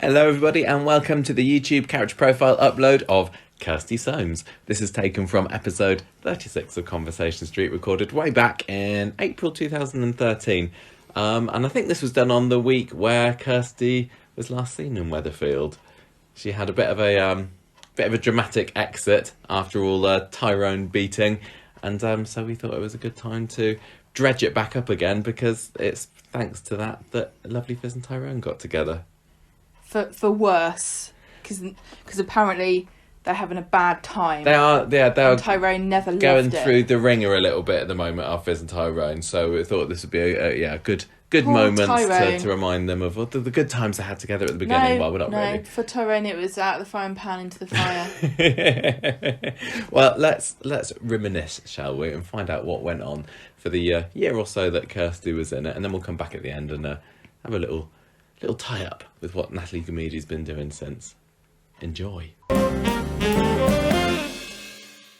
Hello everybody and welcome to the YouTube character profile upload of Kirsty Soames. This is taken from episode 36 of Conversation Street, recorded way back in April 2013. And I think this was done on the week where Kirsty was last seen in Weatherfield. She had a bit of a dramatic exit after all Tyrone beating, and so we thought it was a good time to dredge it back up again, because it's thanks to that Lovely Fizz and Tyrone got together. For worse, because apparently they're having a bad time. They are. Tyrone never loved going it. through the ringer a little bit at the moment, are Fizz and Tyrone. So we thought this would be a good Poor moment Tyrone. to remind them of the good times they had together at the beginning. Well, we're not really. For Tyrone, it was out of the frying pan into the fire. Well, let's reminisce, shall we, and find out what went on for the year or so that Kirsty was in it, and then we'll come back at the end and have a little tie-up with what Natalie Gamidi's been doing since. Enjoy.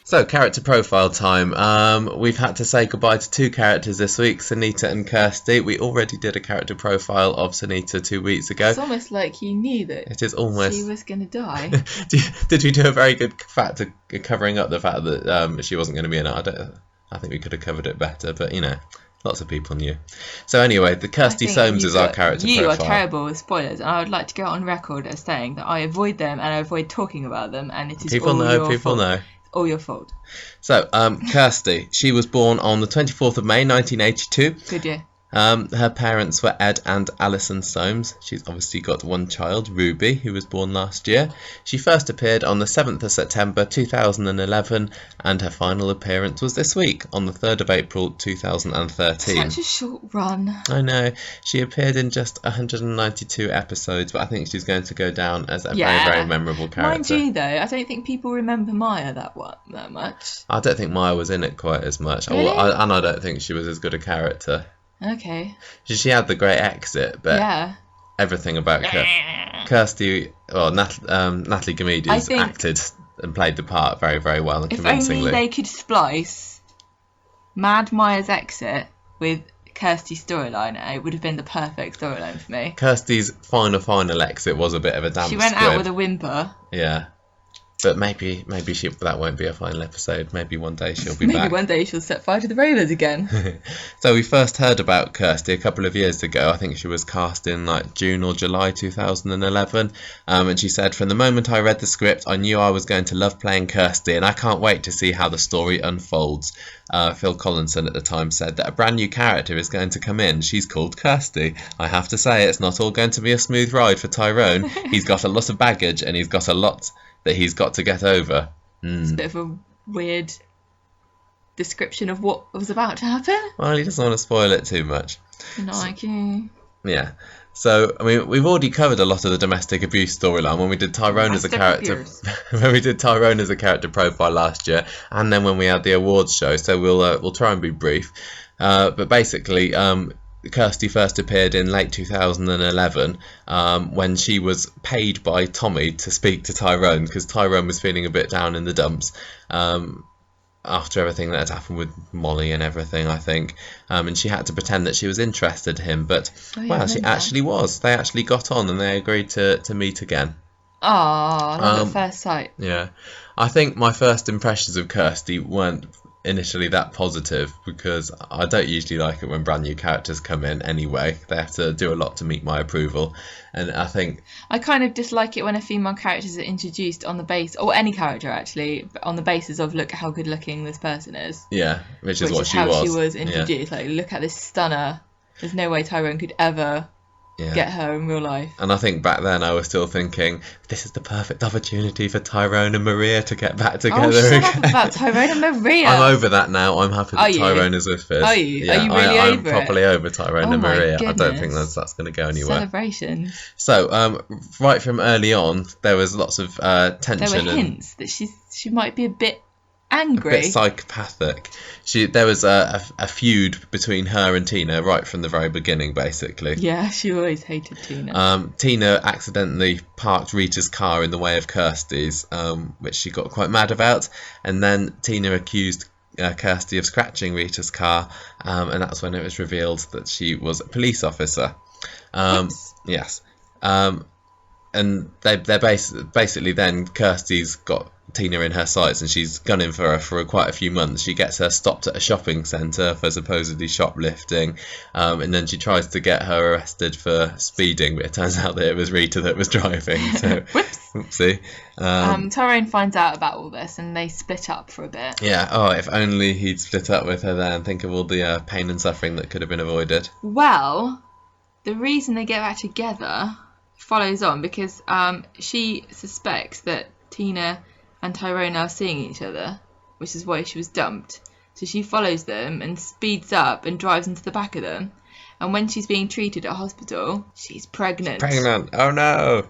So, character profile time. We've had to say goodbye to two characters this week, Sunita and Kirsty. We already did a character profile of Sunita 2 weeks ago. It's almost like you knew that It is almost... she was going to die. Did we do a very good fact of covering up the fact that she wasn't going to be in it? I think we could have covered it better, but you know... Lots of people knew. So anyway, the Kirsty Soames is our character profile. You are terrible with spoilers, and I would like to go on record as saying that I avoid them and I avoid talking about them, and it is People know. It's all your fault. So, Kirsty, she was born on the 24th of May, 1982. Good year. Her parents were Ed and Alison Soames. She's obviously got one child, Ruby, who was born last year. She first appeared on the 7th of September 2011, and her final appearance was this week, on the 3rd of April 2013. Such a short run. I know. She appeared in just 192 episodes, but I think she's going to go down as a very, very memorable character. Mind you, though, I don't think people remember Maya that much. I don't think Maya was in it quite as much. Really? And I don't think she was as good a character. Okay. She had the great exit, but everything about Kirsty, Natalie Gamidi's acted and played the part very, very well and convincingly. If only they could splice Mad Maya's exit with Kirsty's storyline, it would have been the perfect storyline for me. Kirsty's final exit was a bit of a damp She went squib. out with a whimper. Yeah. But maybe that won't be a final episode. Maybe one day she'll be back. Maybe one day she'll set fire to the Railers again. So we first heard about Kirsty a couple of years ago. I think she was cast in like June or July 2011. And she said, "From the moment I read the script, I knew I was going to love playing Kirsty, and I can't wait to see how the story unfolds." Phil Collinson at the time said that a brand new character is going to come in. She's called Kirsty. I have to say, it's not all going to be a smooth ride for Tyrone. He's got a lot of baggage, and he's got a lot that he's got to get over. It's a bit of a weird description of what was about to happen. Well, he doesn't want to spoil it too much. Yeah. So, I mean, we've already covered a lot of the domestic abuse storyline when we did Tyrone as a character. When we did Tyrone as a character profile last year, and then when we had the awards show. So we'll try and be brief. But basically, Kirsty first appeared in late 2011 when she was paid by Tommy to speak to Tyrone, because Tyrone was feeling a bit down in the dumps after everything that had happened with Molly and everything, I think, and she had to pretend that she was interested in him, but she actually was. They actually got on and they agreed to meet again. Love at first sight. Yeah, I think my first impressions of Kirsty weren't initially that positive, because I don't usually like it when brand new characters come in anyway. They have to do a lot to meet my approval, and I think I kind of dislike it when a female character is introduced on the base, or any character actually, on the basis of look how good looking this person is. Yeah, which is how she was introduced. Like, look at this stunner. There's no way Tyrone could ever get her in real life. And I think back then I was still thinking, this is the perfect opportunity for Tyrone and Maria to get back together again. Shut up about Tyrone and Maria. I'm over that now. I'm happy that Tyrone is with Fizz. Are you? Yeah, Are you really I'm over properly over Tyrone and Maria. Goodness. I don't think that's going to go anywhere. Celebrations. So, right from early on, there was lots of tension. There were hints that she might be a bit angry. A bit psychopathic. There was a feud between her and Tina right from the very beginning, basically. Yeah, she always hated Tina. Tina accidentally parked Rita's car in the way of Kirsty's, which she got quite mad about, and then Tina accused Kirsty of scratching Rita's car, and that's when it was revealed that she was a police officer. Yes. they're basically then Kirsty's got Tina in her sights and she's gunning for her for quite a few months. She gets her stopped at a shopping centre for supposedly shoplifting, and then she tries to get her arrested for speeding, but it turns out that it was Rita that was driving. So Whoops. Oopsie. Tyrone finds out about all this and they split up for a bit. Yeah. Oh, if only he'd split up with her then. Think of all the pain and suffering that could have been avoided. Well, the reason they get back together follows on because she suspects that Tina and Tyrone are seeing each other, which is why she was dumped. So she follows them and speeds up and drives into the back of them. And when she's being treated at hospital, she's pregnant. Oh no.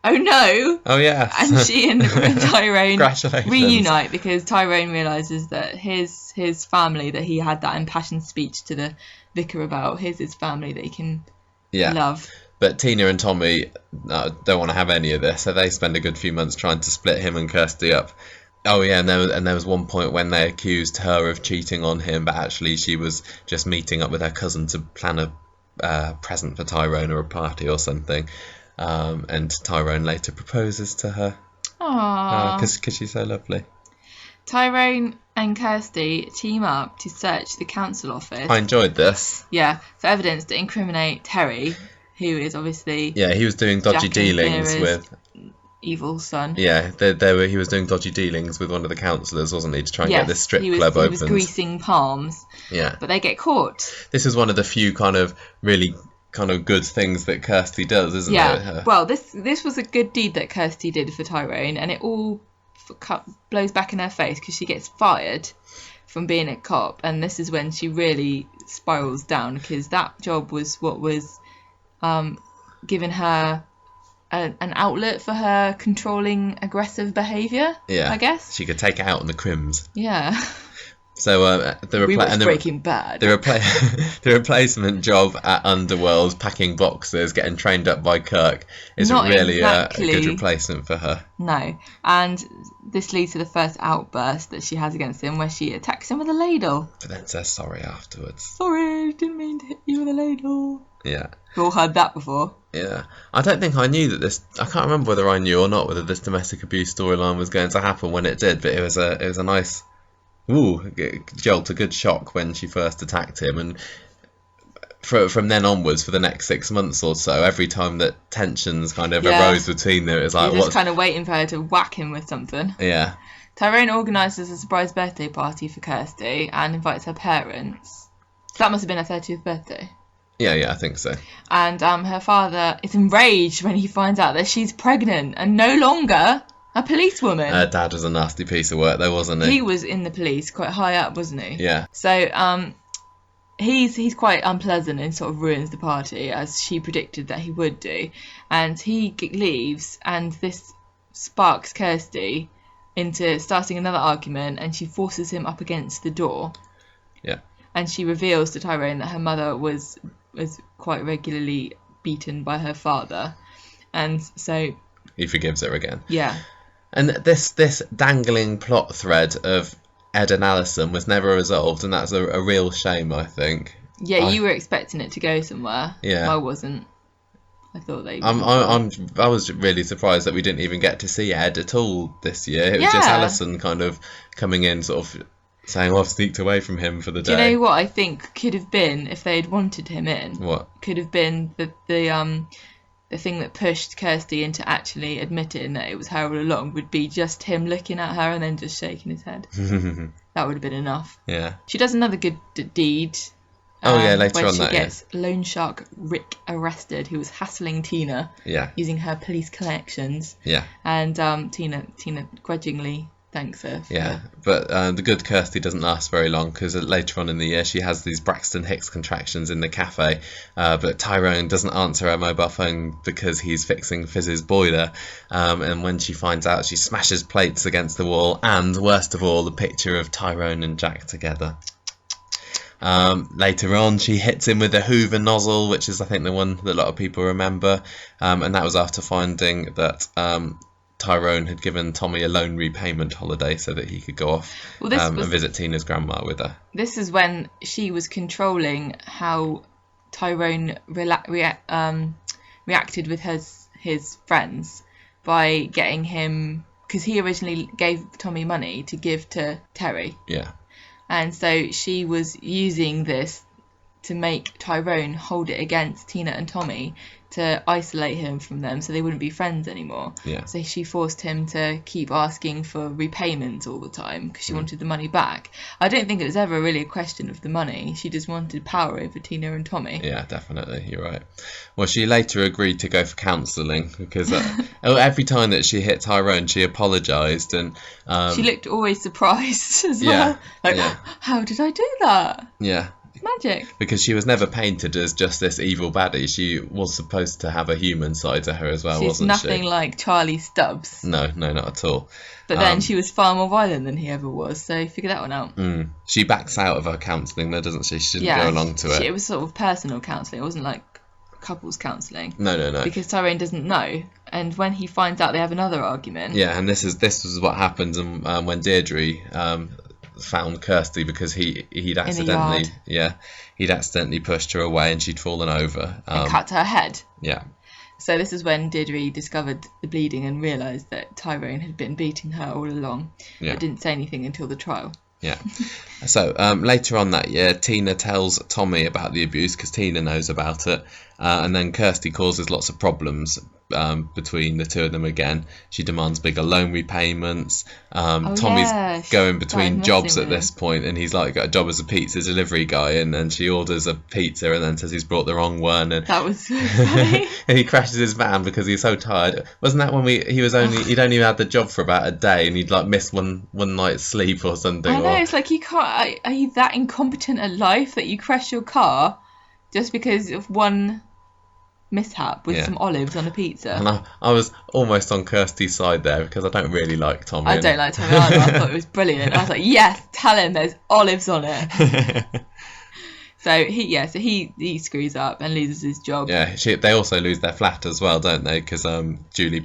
Oh no. Oh yeah. And she and Tyrone Congratulations. reunite because Tyrone realises that his family that he had that impassioned speech to the vicar about, his family that he can love. But Tina and Tommy don't want to have any of this, so they spend a good few months trying to split him and Kirsty up. Oh yeah, and there was one point when they accused her of cheating on him, but actually she was just meeting up with her cousin to plan a present for Tyrone or a party or something. And Tyrone later proposes to her. Aww. Because she's so lovely. Tyrone and Kirsty team up to search the council office. I enjoyed this. Yeah, for evidence to incriminate Terry, who is obviously... Yeah, he was doing dodgy dealings with... evil son. Yeah, he was doing dodgy dealings with one of the councillors, wasn't he, to try and get this strip club open. He was greasing palms. Yeah. But they get caught. This is one of the few kind of really kind of good things that Kirsty does, isn't it? Yeah. Well, this was a good deed that Kirsty did for Tyrone, and it all blows back in her face because she gets fired from being a cop, and this is when she really spirals down because that job was what was giving her an outlet for her controlling aggressive behaviour. Yeah, I guess she could take it out on the crims. Yeah. So Breaking Bad. The replacement job at Underworld, packing boxes, getting trained up by Kirk, isn't Not really exactly. a good replacement for her. No, and this leads to the first outburst that she has against him, where she attacks him with a ladle. But then says sorry afterwards. Sorry, didn't mean to hit you with a ladle. Yeah. We've all heard that before. Yeah. I don't think I knew that this... I can't remember whether I knew or not whether this domestic abuse storyline was going to happen when it did, but it was a nice... jolt, a good shock when she first attacked him, and from then onwards for the next 6 months or so, every time that tensions kind of arose between them, it was like you're just kind of waiting for her to whack him with something. Yeah. Tyrone organises a surprise birthday party for Kirsty and invites her parents. So that must have been her 30th birthday. Yeah, I think so. And her father is enraged when he finds out that she's pregnant and no longer a policewoman. Her dad was a nasty piece of work, though, wasn't he? He was in the police, quite high up, wasn't he? Yeah. So he's quite unpleasant and sort of ruins the party, as she predicted that he would do. And he leaves, and this sparks Kirsty into starting another argument, and she forces him up against the door. Yeah. And she reveals to Tyrone that her mother was quite regularly beaten by her father. And so... he forgives her again. Yeah. And this dangling plot thread of Ed and Alison was never resolved, and that's a real shame, I think. Yeah, you were expecting it to go somewhere. Yeah. I wasn't. I thought they... I was really surprised that we didn't even get to see Ed at all this year. It was just Alison kind of coming in, sort of saying, well, I've sneaked away from him for the day. Do you know what I think could have been if they'd wanted him in? What? Could have been the thing that pushed Kirsty into actually admitting that it was her all along would be just him looking at her and then just shaking his head. That would have been enough. Yeah. She does another good deed. Later when on she that, gets Loan Shark Rick arrested, who was hassling Tina. Yeah. Using her police connections. Yeah. And Tina grudgingly thanks her. Yeah, but the good Kirsty doesn't last very long, because later on in the year she has these Braxton Hicks contractions in the cafe, but Tyrone doesn't answer her mobile phone because he's fixing Fizz's boiler, and when she finds out, she smashes plates against the wall, and worst of all, the picture of Tyrone and Jack together. Later on, she hits him with a Hoover nozzle, which is, I think, the one that a lot of people remember, and that was after finding that Tyrone had given Tommy a loan repayment holiday so that he could go off and visit Tina's grandma with her. This is when she was controlling how Tyrone reacted with his his friends by getting him, because he originally gave Tommy money to give to Terry. Yeah. And so she was using this to make Tyrone hold it against Tina and Tommy to isolate him from them so they wouldn't be friends anymore. Yeah. So she forced him to keep asking for repayments all the time because she wanted the money back. I don't think it was ever really a question of the money. She just wanted power over Tina and Tommy. Yeah, definitely. You're right. Well, she later agreed to go for counselling because every time that she hit Tyrone, she apologised and... she looked always surprised as well. How did I do that? Yeah. Magic. Because she was never painted as just this evil baddie. She was supposed to have a human side to her as well, wasn't she? She's nothing like Charlie Stubbs. No, not at all. But then she was far more violent than he ever was, so figure that one out. She backs out of her counselling though, doesn't she? She didn't go along to it. It was sort of personal counselling. It wasn't like couples counselling. No. Because Tyrone doesn't know, and when he finds out they have another argument... Yeah, and this was what happened when Deirdre... found Kirsty because he'd accidentally pushed her away and she'd fallen over and cut her head. Yeah. So this is when Deirdre discovered the bleeding and realised that Tyrone had been beating her all along, but didn't say anything until the trial. Yeah. So later on that year, Tina tells Tommy about the abuse because Tina knows about it, and then Kirsty causes lots of problems between the two of them again. She demands bigger loan repayments. Tommy's going between jobs at this point, and he's like got a job as a pizza delivery guy, and then she orders a pizza and then says he's brought the wrong one, and that was so funny. And he crashes his van because he's so tired. Wasn't that when he'd only had the job for about a day and he'd like missed one night's sleep or something? I know, it's like you can't. Are you that incompetent at life that you crash your car just because of one mishap with some olives on a pizza? And I was almost on Kirsty's side there because I don't really like Tommy. I don't like Tommy either. I thought it was brilliant. I was like, yes, tell him there's olives on it. So he screws up and loses his job. Yeah, they also lose their flat as well, don't they? Because Julie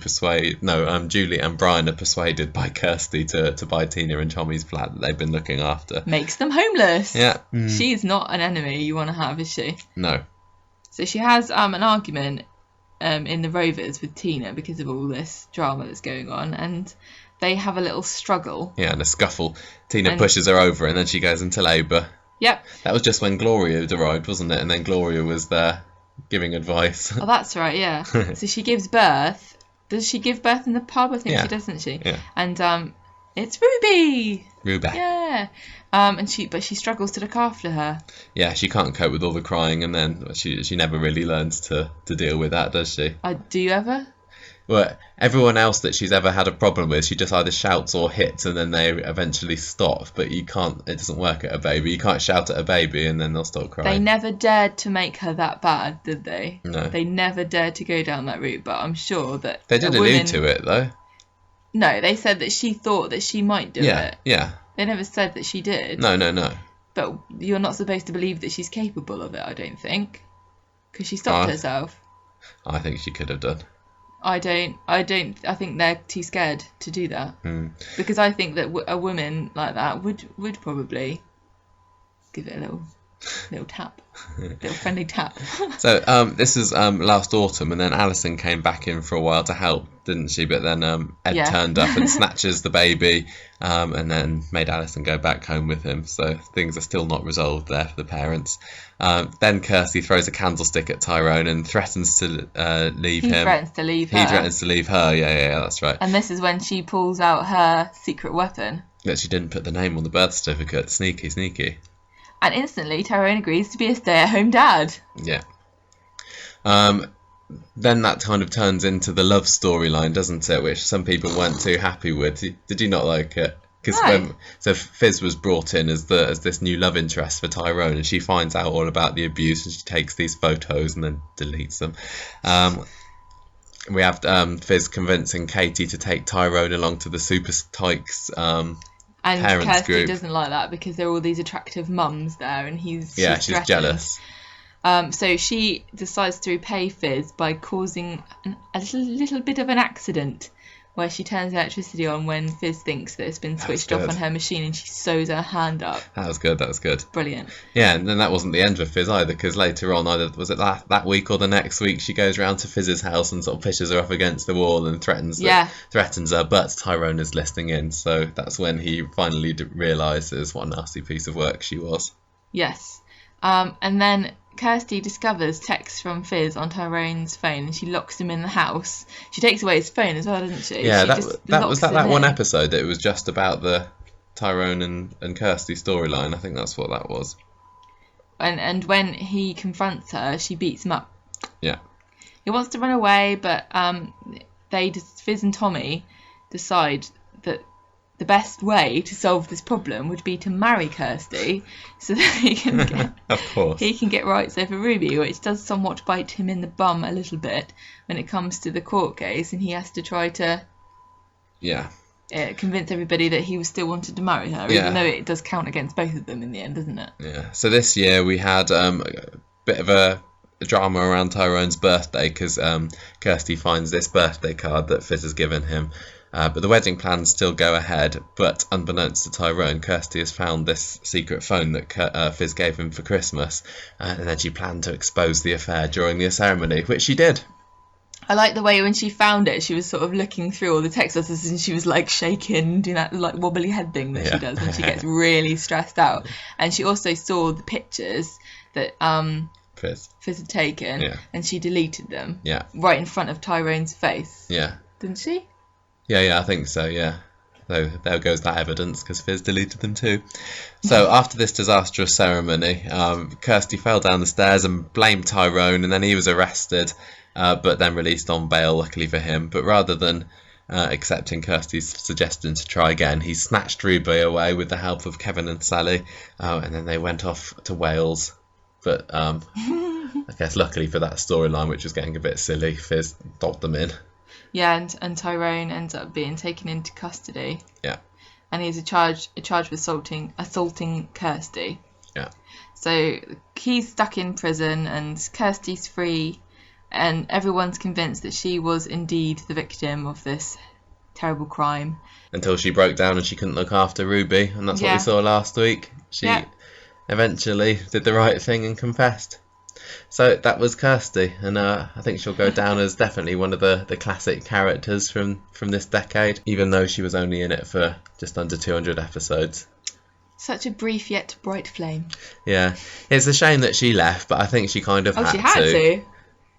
and Brian are persuaded by Kirsty to buy Tina and Tommy's flat that they've been looking after. Makes them homeless. Yeah. She's not an enemy you want to have, is she? No. So she has an argument in the Rovers with Tina because of all this drama that's going on, and they have a little struggle. Yeah, and a scuffle. Tina pushes her over and then she goes into labour. Yep. That was just when Gloria had arrived, wasn't it? And then Gloria was there giving advice. Oh, that's right, yeah. So she gives birth. Does she give birth in the pub? I think she does, doesn't she? Yeah. And it's Ruby. Yeah. But she struggles to look after her. Yeah, she can't cope with all the crying, and then she never really learns to deal with that, does she? Do you ever? Well, everyone else that she's ever had a problem with, she just either shouts or hits, and then they eventually stop. But you can't. It doesn't work at a baby. You can't shout at a baby, and then they'll stop crying. They never dared to make her that bad, did they? No. They never dared to go down that route. But I'm sure that they did allude to it, though. No, they said that she thought that she might do it. Yeah. They never said that she did. No. But you're not supposed to believe that she's capable of it, I don't think. Because she stopped herself. I think she could have done. I don't. I think they're too scared to do that. Because I think that a woman like that would probably give it a little tap. Little friendly tap. So this is last autumn, and then Alison came back in for a while to help, didn't she? But then Ed turned up and snatches the baby, and then made Alison go back home with him. So things are still not resolved there for the parents. Then Kirsty throws a candlestick at Tyrone and threatens to leave him. He threatens to leave her. He threatens to leave her. Yeah, that's right. And this is when she pulls out her secret weapon. That she didn't put the name on the birth certificate. Sneaky. And instantly, Tyrone agrees to be a stay-at-home dad. Yeah. Then that kind of turns into the love storyline, doesn't it? Which some people weren't too happy with. Did you not like it? Because so Fiz was brought in as this new love interest for Tyrone, and she finds out all about the abuse, and she takes these photos and then deletes them. We have Fiz convincing Katie to take Tyrone along to the Super Tykes and parents Kirsty group. Doesn't like that because there are all these attractive mums there, and she's jealous. So she decides to repay Fiz by causing a little bit of an accident where she turns the electricity on when Fizz thinks that it's been switched off on her machine, and she sews her hand up. That was good. Brilliant. Yeah, and then that wasn't the end for Fizz either, because later on, either was it that week or the next week, she goes round to Fizz's house and sort of pushes her up against the wall and threatens her, but Tyrone is listening in, so that's when he finally realises what a nasty piece of work she was. Yes. And then Kirsty discovers texts from Fizz on Tyrone's phone, and she locks him in the house. She takes away his phone as well, doesn't she? Yeah, that was that one episode that it was just about the Tyrone and Kirsty storyline. I think that's what that was. And when he confronts her, she beats him up. Yeah. He wants to run away, but Fizz and Tommy decide that the best way to solve this problem would be to marry Kirsty, so that he can get, of course, he can get rights over Ruby, which does somewhat bite him in the bum a little bit when it comes to the court case, and he has to try to convince everybody that he still wanted to marry her, even though it does count against both of them in the end, doesn't it? Yeah. So this year we had a bit of a drama around Tyrone's birthday, because Kirsty finds this birthday card that Fizz has given him. But the wedding plans still go ahead, but unbeknownst to Tyrone, Kirsty has found this secret phone that Fizz gave him for Christmas, and then she planned to expose the affair during the ceremony, which she did. I like the way when she found it, she was sort of looking through all the text messages, and she was like shaking, doing that like wobbly head thing that she does when she gets really stressed out. And she also saw the pictures that Fizz had taken, and she deleted them right in front of Tyrone's face. Yeah. Didn't she? Yeah, I think so, yeah. So there goes that evidence, because Fizz deleted them too. So after this disastrous ceremony, Kirsty fell down the stairs and blamed Tyrone, and then he was arrested, but then released on bail, luckily for him. But rather than accepting Kirsty's suggestion to try again, he snatched Ruby away with the help of Kevin and Sally, and then they went off to Wales. But I guess luckily for that storyline, which was getting a bit silly, Fizz dogged them in. Yeah, and Tyrone ends up being taken into custody. Yeah. And he's charged with assaulting Kirsty. Yeah. So he's stuck in prison, and Kirsty's free, and everyone's convinced that she was indeed the victim of this terrible crime. Until she broke down and she couldn't look after Ruby, and that's what we saw last week. She eventually did the right thing and confessed. So that was Kirsty, and I think she'll go down as definitely one of the classic characters from this decade, even though she was only in it for just under 200 episodes. Such a brief yet bright flame. Yeah, it's a shame that she left, but I think she kind of had to. She had to.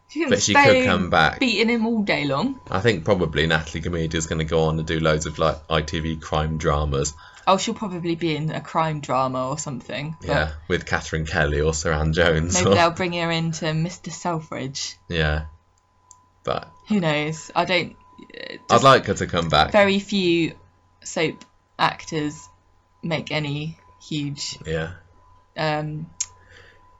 She but she could come back. Beating him all day long. I think probably Natalie Gamedia's going to go on and do loads of like ITV crime dramas. Oh, she'll probably be in a crime drama or something. Yeah, with Catherine Kelly or Saran Jones. Maybe they'll bring her into Mr. Selfridge. Yeah, but who knows? I'd like her to come back. Very few soap actors make any huge. Yeah.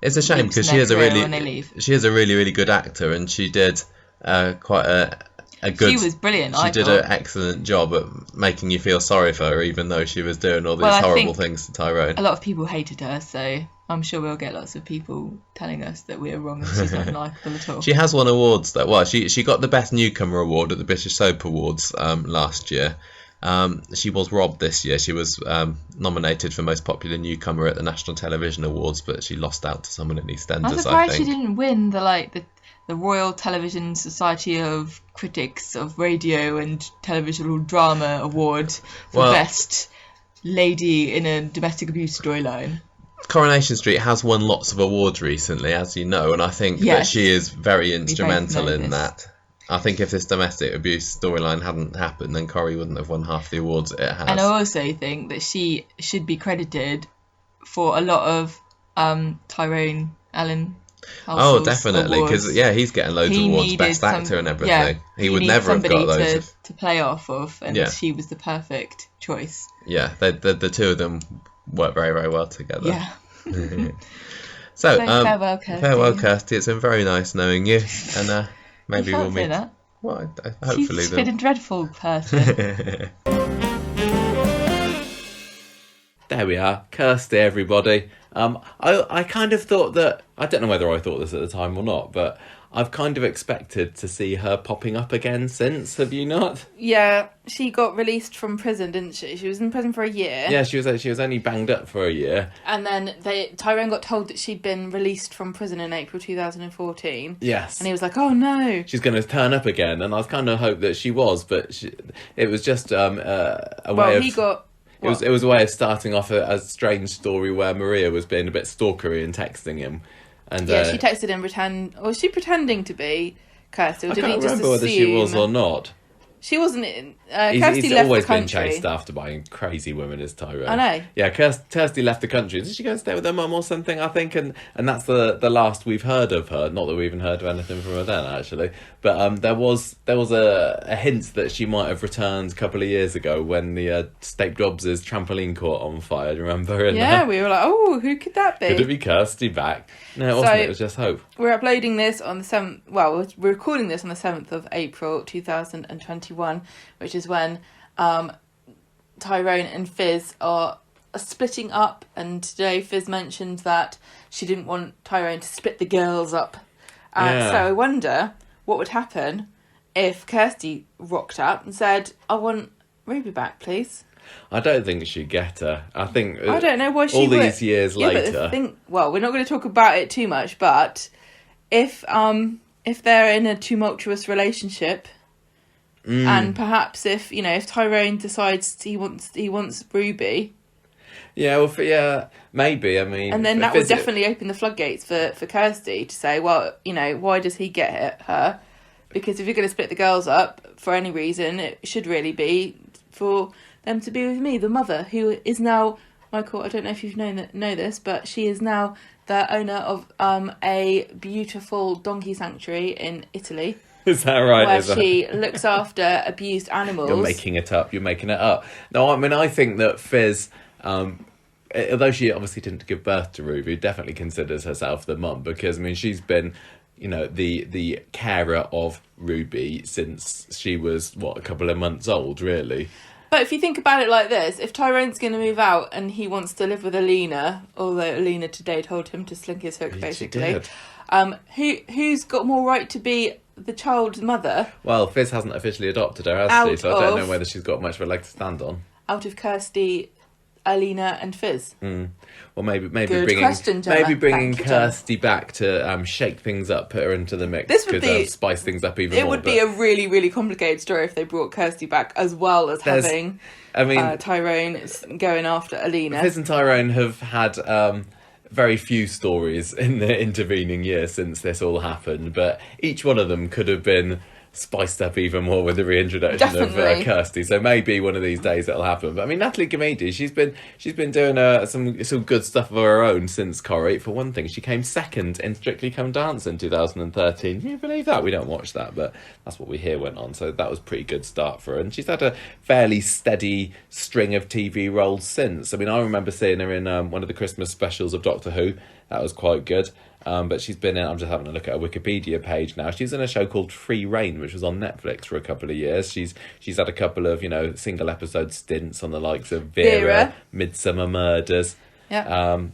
It's a shame because she is a really really good actor, and she did quite a good. She was brilliant. She did an excellent job at making you feel sorry for her, even though she was doing all these horrible things to Tyrone. A lot of people hated her, so I'm sure we'll get lots of people telling us that we're wrong and she's not likeable at all. She has won awards though. Well, she got the Best Newcomer award at the British Soap Awards last year. She was robbed this year. She was nominated for Most Popular Newcomer at the National Television Awards, but she lost out to someone in EastEnders. I'm surprised she didn't win the Royal Television Society of Critics of Radio and Television Drama Award for Best Lady in a Domestic Abuse Storyline. Coronation Street has won lots of awards recently, as you know, and I think that she is very instrumental in that. I think if this domestic abuse storyline hadn't happened, then Corrie wouldn't have won half the awards it has. And I also think that she should be credited for a lot of Tyrone Allen. Oh, definitely, because he's getting loads of awards, Best Actor and everything. Yeah, he would never have got those to play off of, and she was the perfect choice. Yeah, the two of them work very very well together. Yeah. So farewell, Kirsty. Farewell, Kirsty. It's been very nice knowing you, and maybe we'll meet. That. Well, hopefully. She's been a dreadful person. There we are, Kirsty, everybody. I kind of thought that, I don't know whether I thought this at the time or not, but I've kind of expected to see her popping up again since, have you not? Yeah, she got released from prison, didn't she? She was in prison for a year. Yeah, she was only banged up for a year. And then Tyrone got told that she'd been released from prison in April 2014. Yes. And he was like, oh no. She's going to turn up again, and I was kind of hoped that she was, but it was just a way of... It was a way of starting off a strange story where Maria was being a bit stalkery and texting him. And she texted him was she pretending to be Kirsty? Or I did can't he just remember whether she was or not. She wasn't in... He's always been chased after by crazy women as Tyrone. I know. Yeah, Kirsty left the country. Did she go and stay with her mum or something, I think? And that's the last we've heard of her. Not that we even heard of anything from her then, actually. But there was a hint that she might have returned a couple of years ago when the State Jobs' trampoline caught on fire, do you remember? And, we were like, oh, who could that be? Could it be Kirsty back? No, it wasn't. It was just hope. We're uploading this on the 7th... Well, we're recording this on the 7th of April 2021, which is when Tyrone and Fizz are splitting up, and today Fizz mentioned that she didn't want Tyrone to split the girls up. So I wonder what would happen if Kirsty rocked up and said, I want Ruby back, please. I don't think she'd get her. I don't know why she all would. These years later. But we're not going to talk about it too much, but if they're in a tumultuous relationship, and perhaps if Tyrone decides he wants Ruby, maybe. I mean, and then that would definitely open the floodgates for Kirsty to say, well, why does he get her? Because if you're going to split the girls up for any reason, it should really be for them to be with me, the mother, who is now, Michael, I don't know if you've know this, but she is now the owner of a beautiful donkey sanctuary in Italy. Is that right? Where she looks after abused animals. You're making it up. No, I mean, I think that Fizz, although she obviously didn't give birth to Ruby, definitely considers herself the mum, because, I mean, she's been... the carer of Ruby since she was, a couple of months old, really. But if you think about it like this, if Tyrone's going to move out and he wants to live with Alina, although Alina today told him to slink his hook, basically, who's got more right to be the child's mother? Well, Fizz hasn't officially adopted her, has she? So I don't know whether she's got much of a leg to stand on. Out of Kirsty, Alina and Fizz. Well, maybe Gemma. bringing Kirsty back to shake things up, put her into the mix. This would spice things up even more. It would be a really, really complicated story if they brought Kirsty back, as well as having Tyrone going after Alina. Fizz and Tyrone have had very few stories in the intervening years since this all happened, but each one of them could have been spiced up even more with the reintroduction of Kirsty. So maybe one of these days it'll happen. But I mean, Natalie Gamedi, she's been doing some good stuff of her own since Corrie. For one thing, she came second in Strictly Come Dance in 2013. Can you believe that? We don't watch that, but that's what we hear went on. So that was a pretty good start for her. And she's had a fairly steady string of TV roles since. I mean, I remember seeing her in one of the Christmas specials of Doctor Who. That was quite good. But she's been in, I'm just having a look at her Wikipedia page now. She's in a show called Free Reign, which was on Netflix for a couple of years. She's had a couple of, single episode stints on the likes of Vera. Midsummer Murders. Yeah.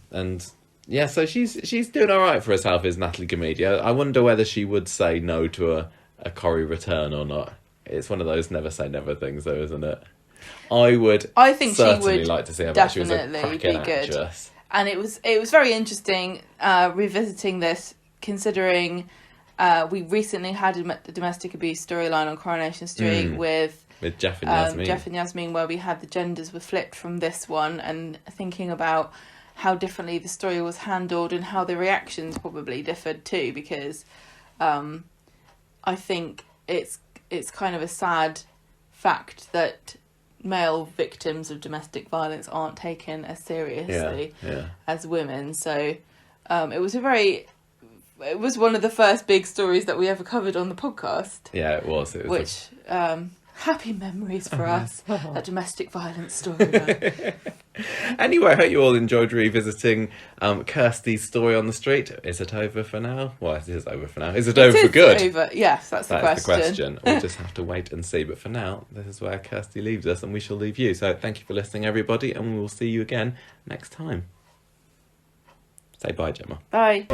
So she's doing all right for herself, is Natalie Gamedi. I wonder whether she would say no to a Corrie return or not. It's one of those never say never things, though, isn't it? I think certainly she would like to see her back. She was a cracking actress. And it was very interesting revisiting this, considering we recently had a domestic abuse storyline on Coronation Street with Jeff and Yasmin, where we had the genders were flipped from this one, and thinking about how differently the story was handled and how the reactions probably differed too, because I think it's kind of a sad fact that male victims of domestic violence aren't taken as seriously as women. So it was one of the first big stories that we ever covered on the podcast. Yeah, it was. Which happy memories for us, that domestic violence story. Anyway, I hope you all enjoyed revisiting Kirsty's story on the street. Is it over for now? Well, it is over for now. Is it over for good? Yes, that's the question. We'll just have to wait and see. But for now, this is where Kirsty leaves us, and we shall leave you. So thank you for listening, everybody, and we will see you again next time. Say bye, Gemma. Bye.